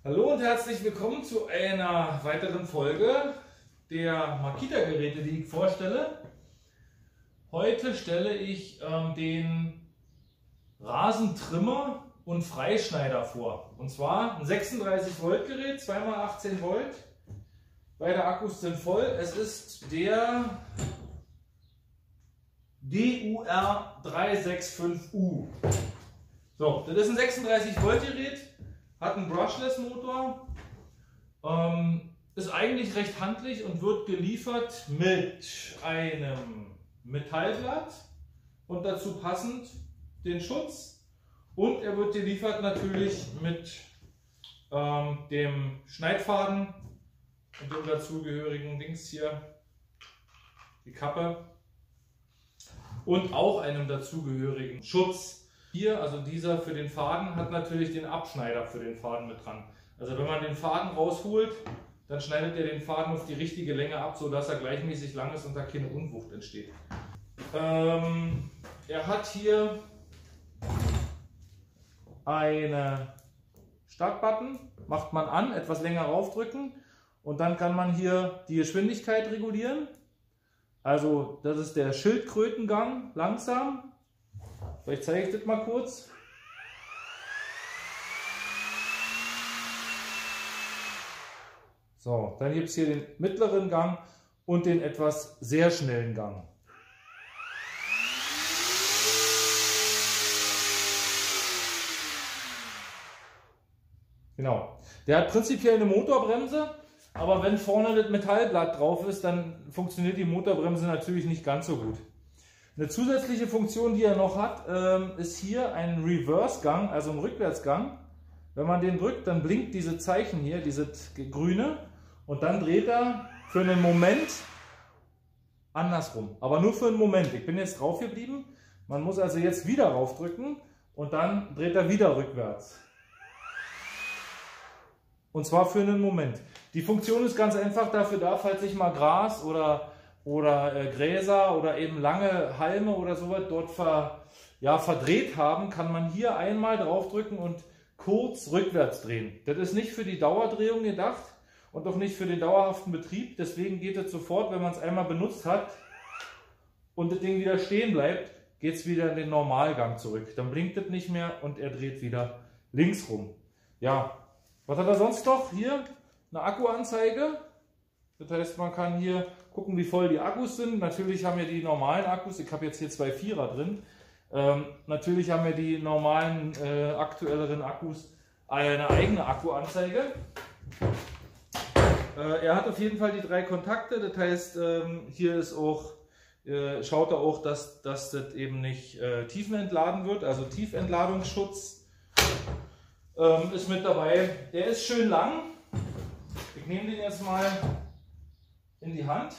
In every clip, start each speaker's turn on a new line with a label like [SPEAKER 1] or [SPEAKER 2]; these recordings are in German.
[SPEAKER 1] Hallo und herzlich willkommen zu einer weiteren Folge der Makita-Geräte, die ich vorstelle. Heute stelle ich den Rasentrimmer und Freischneider vor. Und zwar ein 36 Volt Gerät, 2x18 Volt. Beide Akkus sind voll. Es ist der DUR365U. So, das ist ein 36 Volt Gerät. Hat einen Brushless Motor, ist eigentlich recht handlich und wird geliefert mit einem Metallblatt und dazu passend den Schutz, und er wird geliefert natürlich mit dem Schneidfaden und dem dazugehörigen Dings hier, die Kappe, und auch einem dazugehörigen Schutz. Hier, also dieser für den Faden, hat natürlich den Abschneider für den Faden mit dran. Also wenn man den Faden rausholt, dann schneidet er den Faden auf die richtige Länge ab, sodass er gleichmäßig lang ist und da keine Unwucht entsteht. Er hat hier einen Startbutton, macht man an, etwas länger raufdrücken und dann kann man hier die Geschwindigkeit regulieren. Also das ist der Schildkrötengang, langsam. Vielleicht zeige ich das mal kurz. So, dann gibt es hier den mittleren Gang und den etwas sehr schnellen Gang. Genau. Der hat prinzipiell eine Motorbremse, aber wenn vorne das Metallblatt drauf ist, dann funktioniert die Motorbremse natürlich nicht ganz so gut. Eine zusätzliche Funktion, die er noch hat, ist hier ein Reverse-Gang, also ein Rückwärtsgang. Wenn man den drückt, dann blinkt diese Zeichen hier, dieses grüne, und dann dreht er für einen Moment andersrum. Aber nur für einen Moment. Ich bin jetzt drauf geblieben. Man muss also jetzt wieder raufdrücken und dann dreht er wieder rückwärts. Und zwar für einen Moment. Die Funktion ist ganz einfach dafür da, falls ich mal Gras oder Gräser oder eben lange Halme oder sowas dort verdreht haben, kann man hier einmal draufdrücken und kurz rückwärts drehen. Das ist nicht für die Dauerdrehung gedacht und auch nicht für den dauerhaften Betrieb. Deswegen geht es sofort, wenn man es einmal benutzt hat und das Ding wieder stehen bleibt, geht es wieder in den Normalgang zurück. Dann blinkt es nicht mehr und er dreht wieder links rum. Ja, was hat er sonst noch? Hier eine Akkuanzeige. Das heißt, man kann hier gucken, wie voll die Akkus sind. Natürlich haben wir die normalen Akkus, ich habe jetzt hier zwei Vierer drin. Natürlich haben wir die normalen, aktuelleren Akkus eine eigene Akkuanzeige. Er hat auf jeden Fall die 3 Kontakte, das heißt, hier ist auch, schaut er auch, dass das eben nicht tiefenentladen wird, also Tiefentladungsschutz ist mit dabei. Der ist schön lang. Ich nehme den jetzt mal in die Hand.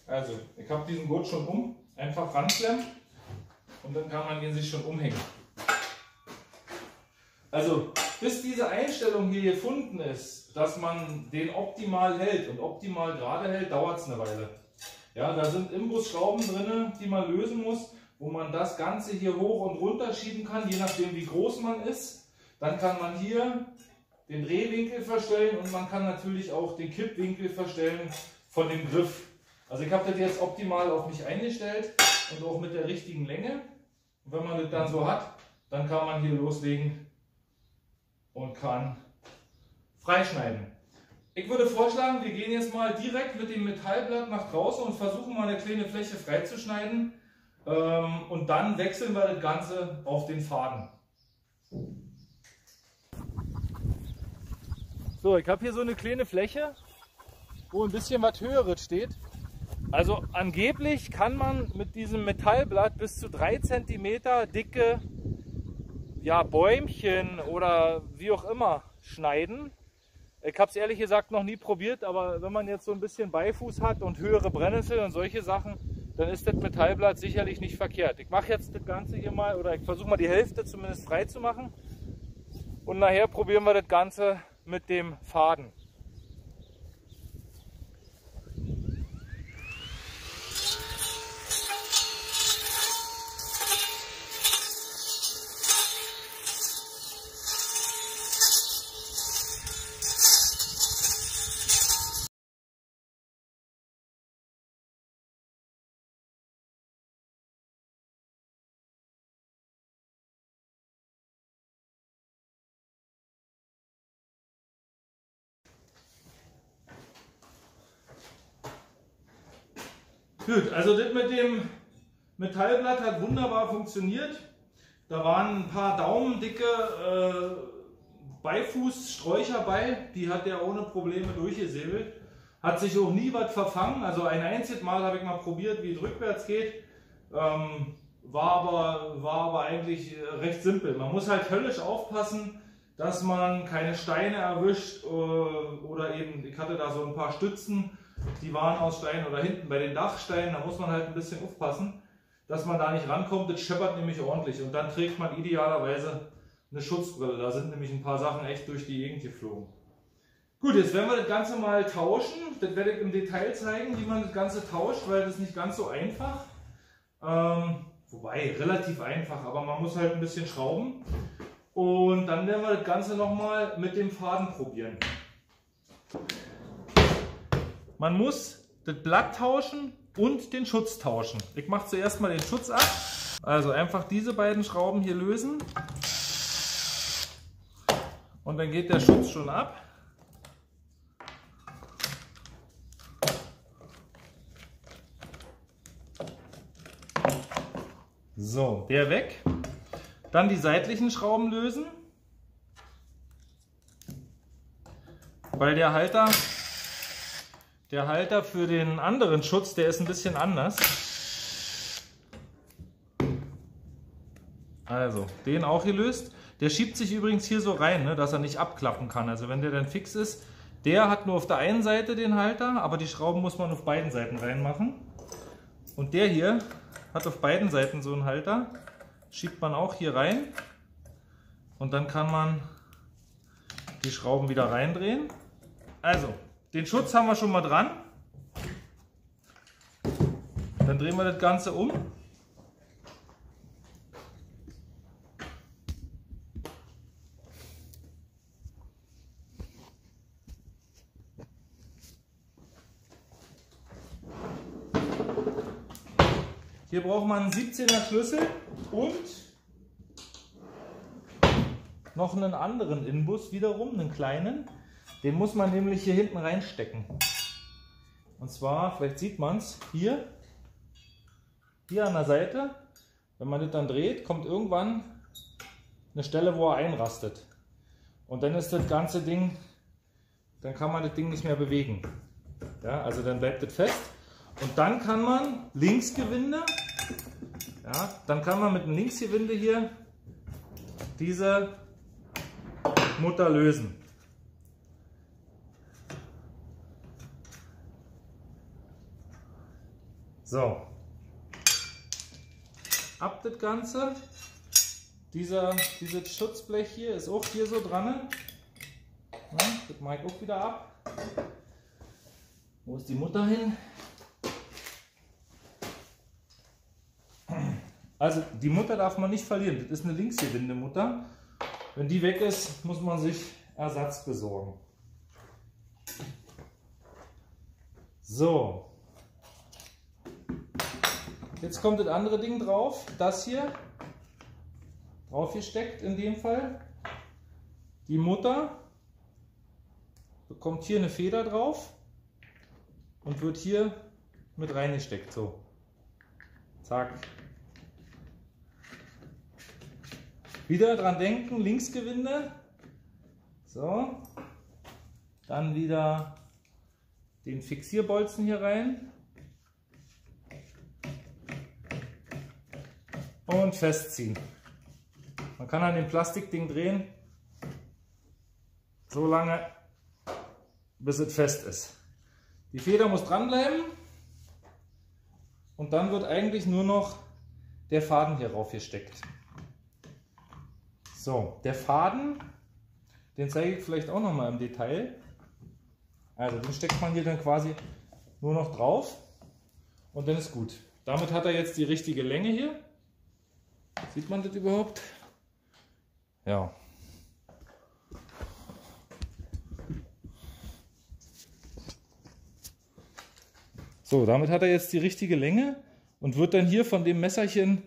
[SPEAKER 1] Also, ich habe diesen Gurt schon um, einfach ranklemmen und dann kann man ihn sich schon umhängen. Also, bis diese Einstellung hier gefunden ist, dass man den optimal hält und optimal gerade hält, dauert es eine Weile. Ja, da sind Imbusschrauben drin, die man lösen muss, wo man das Ganze hier hoch und runter schieben kann, je nachdem wie groß man ist. Dann kann man hier den Drehwinkel verstellen und man kann natürlich auch den Kippwinkel verstellen von dem Griff. Also ich habe das jetzt optimal auf mich eingestellt und auch mit der richtigen Länge. Und wenn man das dann so hat, dann kann man hier loslegen und kann freischneiden. Ich würde vorschlagen, wir gehen jetzt mal direkt mit dem Metallblatt nach draußen und versuchen mal eine kleine Fläche freizuschneiden. Und dann wechseln wir das Ganze auf den Faden. So, ich habe hier so eine kleine Fläche, wo ein bisschen was Höheres steht. Also angeblich kann man mit diesem Metallblatt bis zu 3 cm dicke Bäumchen oder wie auch immer schneiden. Ich habe es ehrlich gesagt noch nie probiert, aber wenn man jetzt so ein bisschen Beifuß hat und höhere Brennnessel und solche Sachen, dann ist das Metallblatt sicherlich nicht verkehrt. Ich mache jetzt das Ganze hier mal, oder ich versuche mal die Hälfte zumindest frei zu machen. Und nachher probieren wir das Ganze mit dem Faden. Gut, also das mit dem Metallblatt hat wunderbar funktioniert. Da waren ein paar daumendicke Beifußsträucher bei, die hat er ohne Probleme durchgesäbelt. Hat sich auch nie was verfangen, also ein einziges Mal habe ich mal probiert, wie es rückwärts geht. War aber eigentlich recht simpel. Man muss halt höllisch aufpassen, dass man keine Steine erwischt oder eben, ich hatte da so ein paar Stützen, die waren aus Stein oder hinten bei den Dachsteinen, da muss man halt ein bisschen aufpassen, dass man da nicht rankommt. Das scheppert nämlich ordentlich und dann trägt man idealerweise eine Schutzbrille. Da sind nämlich ein paar Sachen echt durch die Gegend geflogen. Gut, jetzt werden wir das Ganze mal tauschen. Das werde ich im Detail zeigen, wie man das Ganze tauscht, weil das ist nicht ganz so einfach. Wobei, relativ einfach, aber man muss halt ein bisschen schrauben. Und dann werden wir das Ganze nochmal mit dem Faden probieren. Man muss das Blatt tauschen und den Schutz tauschen. Ich mache zuerst mal den Schutz ab. Also einfach diese beiden Schrauben hier lösen. Und dann geht der Schutz schon ab. So, der weg. Dann die seitlichen Schrauben lösen. Weil der Halter für den anderen Schutz, der ist ein bisschen anders. Also, den auch gelöst. Der schiebt sich übrigens hier so rein, ne, dass er nicht abklappen kann. Also wenn der dann fix ist, der hat nur auf der einen Seite den Halter, aber die Schrauben muss man auf beiden Seiten reinmachen. Und der hier hat auf beiden Seiten so einen Halter. Schiebt man auch hier rein. Und dann kann man die Schrauben wieder reindrehen. Also, den Schutz haben wir schon mal dran. Dann drehen wir das Ganze um. Hier braucht man einen 17er Schlüssel und noch einen anderen Inbus wiederum, einen kleinen. Den muss man nämlich hier hinten reinstecken. Und zwar, vielleicht sieht man es, hier an der Seite. Wenn man das dann dreht, kommt irgendwann eine Stelle, wo er einrastet. Und dann ist das ganze Ding, dann kann man das Ding nicht mehr bewegen. Ja, also dann bleibt das fest. Und dann kann man Linksgewinde, ja, dann kann man mit dem Linksgewinde hier diese Mutter lösen. So, ab das Ganze. Dieses Schutzblech hier ist auch hier so dran. Ja, das mache ich auch wieder ab. Wo ist die Mutter hin? Also die Mutter darf man nicht verlieren. Das ist eine Linksgewinde-Mutter. Wenn die weg ist, muss man sich Ersatz besorgen. So. Jetzt kommt das andere Ding drauf. Das hier. Drauf gesteckt in dem Fall. Die Mutter bekommt hier eine Feder drauf und wird hier mit reingesteckt. So. Zack. Wieder dran denken, Linksgewinde. So. Dann wieder den Fixierbolzen hier rein. Und festziehen. Man kann an dem Plastikding drehen, so lange, bis es fest ist. Die Feder muss dranbleiben und dann wird eigentlich nur noch der Faden hier rauf gesteckt. So, der Faden, den zeige ich vielleicht auch noch mal im Detail. Also den steckt man hier dann quasi nur noch drauf und dann ist gut. Damit hat er jetzt die richtige Länge hier. Sieht man das überhaupt? Ja. So, damit hat er jetzt die richtige Länge und wird dann hier von dem Messerchen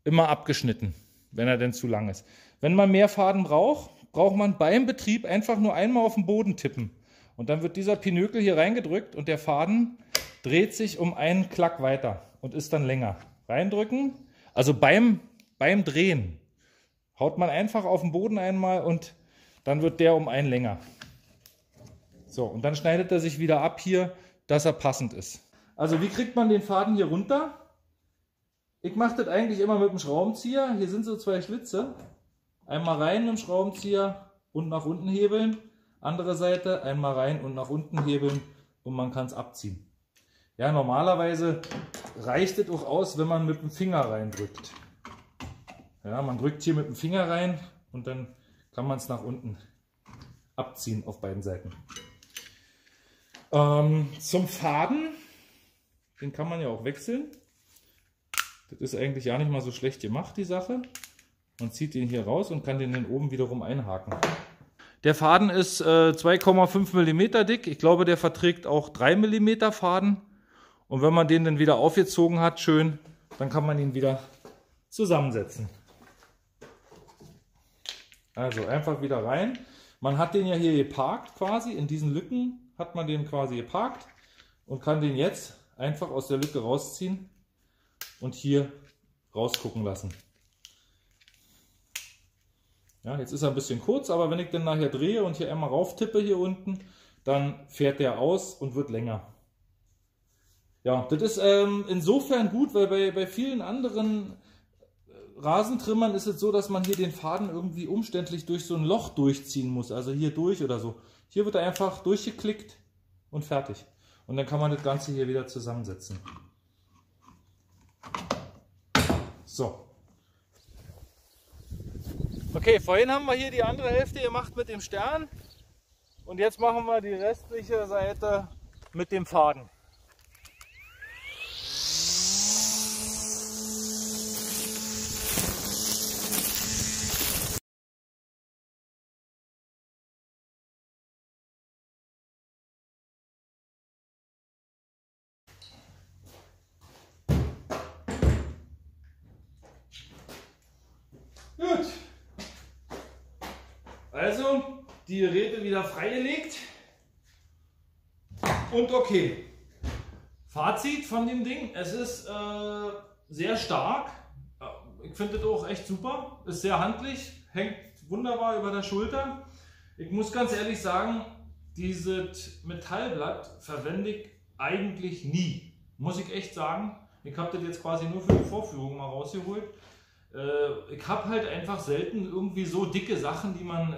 [SPEAKER 1] immer abgeschnitten, wenn er denn zu lang ist. Wenn man mehr Faden braucht, braucht man beim Betrieb einfach nur einmal auf den Boden tippen. Und dann wird dieser Pinökel hier reingedrückt und der Faden dreht sich um einen Klack weiter und ist dann länger. Reindrücken, also beim Drehen haut man einfach auf den Boden einmal und dann wird der um einen länger. So, und dann schneidet er sich wieder ab hier, dass er passend ist. Also wie kriegt man den Faden hier runter? Ich mache das eigentlich immer mit dem Schraubenzieher. Hier sind so zwei Schlitze. Einmal rein mit dem Schraubenzieher und nach unten hebeln. Andere Seite einmal rein und nach unten hebeln und man kann es abziehen. Ja, normalerweise reicht es auch aus, wenn man mit dem Finger reindrückt. Ja, man drückt hier mit dem Finger rein und dann kann man es nach unten abziehen auf beiden Seiten. Zum Faden, den kann man ja auch wechseln. Das ist eigentlich ja nicht mal so schlecht gemacht, die Sache. Man zieht den hier raus und kann den dann oben wiederum einhaken. Der Faden ist 2,5 mm dick. Ich glaube, der verträgt auch 3 mm Faden. Und wenn man den dann wieder aufgezogen hat, schön, dann kann man ihn wieder zusammensetzen. Also einfach wieder rein. Man hat den ja hier geparkt quasi, in diesen Lücken hat man den quasi geparkt und kann den jetzt einfach aus der Lücke rausziehen und hier rausgucken lassen. Ja, jetzt ist er ein bisschen kurz, aber wenn ich dann nachher drehe und hier einmal rauf tippe hier unten, dann fährt der aus und wird länger. Ja, das ist insofern gut, weil bei vielen anderen Rasentrimmern ist es so, dass man hier den Faden irgendwie umständlich durch so ein Loch durchziehen muss, also hier durch oder so. Hier wird er einfach durchgeklickt und fertig. Und dann kann man das Ganze hier wieder zusammensetzen. So. Okay, vorhin haben wir hier die andere Hälfte gemacht mit dem Stern und jetzt machen wir die restliche Seite mit dem Faden. Gut. Also, die Geräte wieder freigelegt und okay. Fazit von dem Ding, es ist sehr stark, ich finde das auch echt super, ist sehr handlich, hängt wunderbar über der Schulter. Ich muss ganz ehrlich sagen, dieses Metallblatt verwende ich eigentlich nie, muss ich echt sagen. Ich habe das jetzt quasi nur für die Vorführung mal rausgeholt. Ich habe halt einfach selten irgendwie so dicke Sachen, die man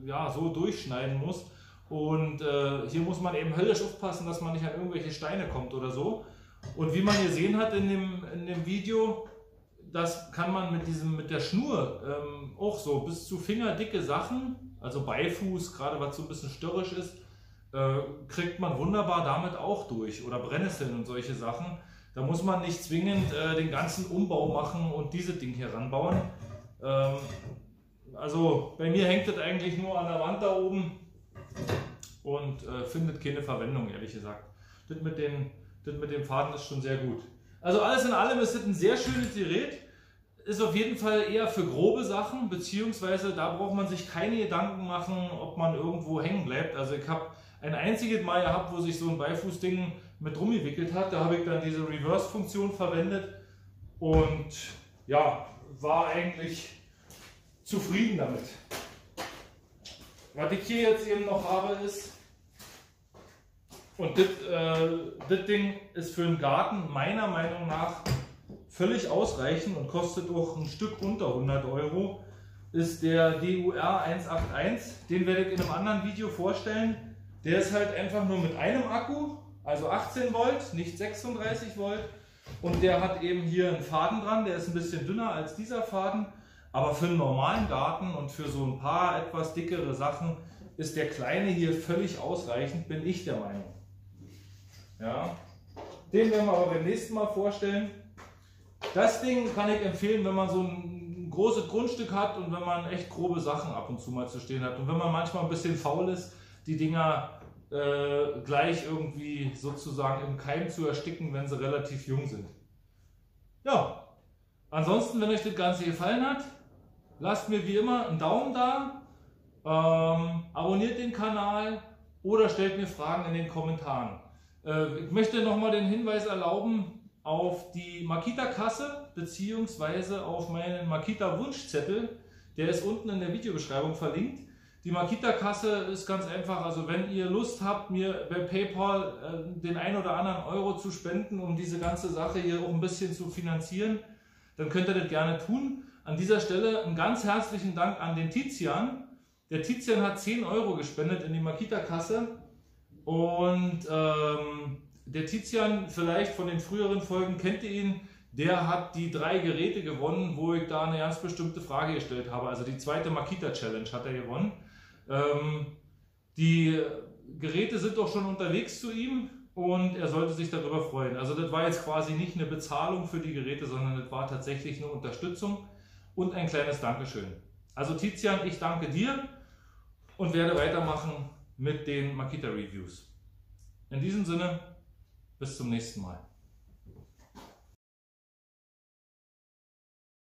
[SPEAKER 1] ja, so durchschneiden muss. Und hier muss man eben höllisch aufpassen, dass man nicht an irgendwelche Steine kommt oder so. Und wie man gesehen hat in dem Video, das kann man mit der Schnur auch so bis zu fingerdicke Sachen, also Beifuß, gerade was so ein bisschen störrisch ist, kriegt man wunderbar damit auch durch. Oder Brennnesseln und solche Sachen. Da muss man nicht zwingend den ganzen Umbau machen und dieses Ding hier ranbauen. Also bei mir hängt das eigentlich nur an der Wand da oben und findet keine Verwendung, ehrlich gesagt. Das mit dem Faden ist schon sehr gut. Also alles in allem ist das ein sehr schönes Gerät. Ist auf jeden Fall eher für grobe Sachen, beziehungsweise da braucht man sich keine Gedanken machen, ob man irgendwo hängen bleibt. Also ich habe ein einziges Mal gehabt, wo sich so ein Beifußding mit rumgewickelt hat. Da habe ich dann diese Reverse-Funktion verwendet und ja, war eigentlich zufrieden damit. Was ich hier jetzt eben noch habe ist, und das Ding ist für einen Garten meiner Meinung nach völlig ausreichend und kostet auch ein Stück unter 100 €, ist der DUR 181. Den werde ich in einem anderen Video vorstellen. Der ist halt einfach nur mit einem Akku, also 18 Volt, nicht 36 Volt. Und der hat eben hier einen Faden dran, der ist ein bisschen dünner als dieser Faden. Aber für einen normalen Garten und für so ein paar etwas dickere Sachen ist der kleine hier völlig ausreichend, bin ich der Meinung. Ja, den werden wir aber beim nächsten Mal vorstellen. Das Ding kann ich empfehlen, wenn man so ein großes Grundstück hat und wenn man echt grobe Sachen ab und zu mal zu stehen hat. Und wenn man manchmal ein bisschen faul ist, die Dinger gleich irgendwie sozusagen im Keim zu ersticken, wenn sie relativ jung sind. Ja, ansonsten, wenn euch das Ganze gefallen hat, lasst mir wie immer einen Daumen da, abonniert den Kanal oder stellt mir Fragen in den Kommentaren. Ich möchte nochmal den Hinweis erlauben auf die Makita-Kasse bzw. auf meinen Makita-Wunschzettel. Der ist unten in der Videobeschreibung verlinkt. Die Makita-Kasse ist ganz einfach, also wenn ihr Lust habt, mir bei PayPal den ein oder anderen Euro zu spenden, um diese ganze Sache hier auch ein bisschen zu finanzieren, dann könnt ihr das gerne tun. An dieser Stelle einen ganz herzlichen Dank an den Tizian. Der Tizian hat 10 Euro gespendet in die Makita-Kasse und der Tizian, vielleicht von den früheren Folgen kennt ihr ihn, der hat die 3 Geräte gewonnen, wo ich da eine ganz bestimmte Frage gestellt habe. Also die zweite Makita Challenge hat er gewonnen. Die Geräte sind doch schon unterwegs zu ihm und er sollte sich darüber freuen. Also das war jetzt quasi nicht eine Bezahlung für die Geräte, sondern das war tatsächlich eine Unterstützung und ein kleines Dankeschön. Also Tizian, ich danke dir und werde weitermachen mit den Makita Reviews. In diesem Sinne, bis zum nächsten Mal.